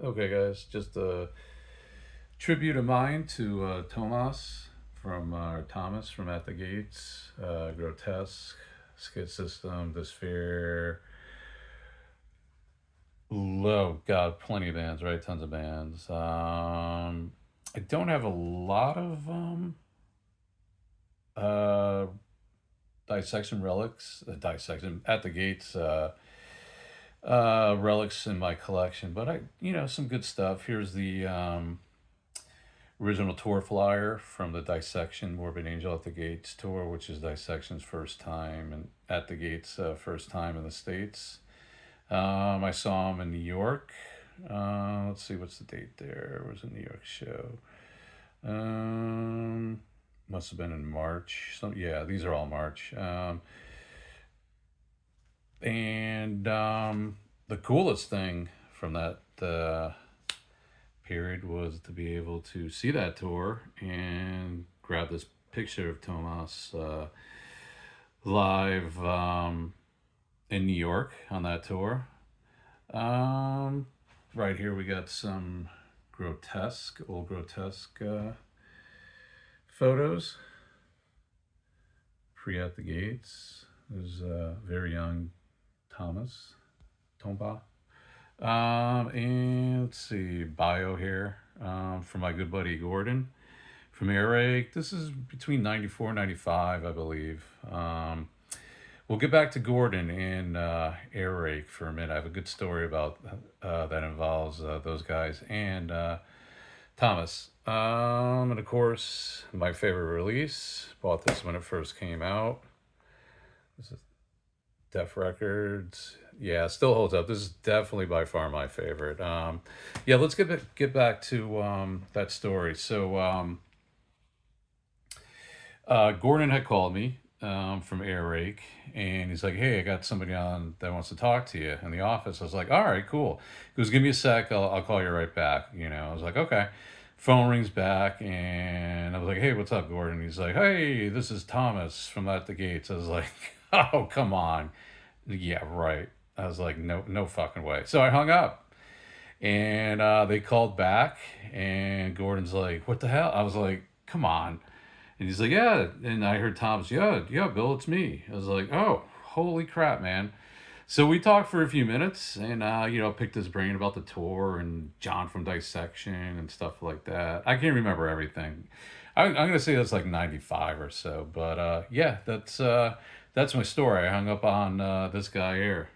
Okay, guys, just a tribute of mine to Thomas from At the Gates, Grotesque, Skid System, The Sphere. Oh, God, plenty of bands, right? Tons of bands. I don't have a lot of uh, dissection relics, dissection At the Gates relics in my collection, but some good stuff. Here's the original tour flyer from the Dissection Morbid Angel at the Gates tour, which is Dissection's first time and At the Gates first time in the States. I saw him in New York. Let's see, what's the date there? It was a New York show. Um, Must have been in March. So yeah, these are all March. And The coolest thing from that period was to be able to see that tour and grab this picture of Tomas live in New York on that tour. Um, right here, we got some old grotesque photos. Pre at the Gates. There's very young Thomas Tomba. And let's see, bio here from my good buddy Gordon from Earache. This is between 94 and 95, I believe. We'll get back to Gordon and Earache for a minute. I have a good story about that involves those guys and Thomas. And of course, my favorite release. Bought this when it first came out. This is Def Records. Yeah, it still holds up. This is definitely by far my favorite. Yeah, let's get back to that story. So Gordon had called me from Earache, and he's like, "Hey, I got somebody on that wants to talk to you in the office." I was like, "All right, cool." He goes, "Give me a sec. I'll call you right back." I was like, "Okay." Phone rings back, and I was like, "Hey, what's up, Gordon?" He's like, "Hey, this is Thomas from At the Gates." I was like, "Oh, come on." Yeah, right. I was like, no, no fucking way. So I hung up, and they called back, and Gordon's like, "What the hell?" I was like, "Come on." And he's like, "Yeah." And I heard Tom's, "Yeah, yeah, Bill, it's me." I was like, "Oh, holy crap, man." So we talked for a few minutes and, picked his brain about the tour and John from Dissection and stuff like that. I can't remember everything. I'm going to say that's like 95 or so. But yeah, that's my story. I hung up on this guy here.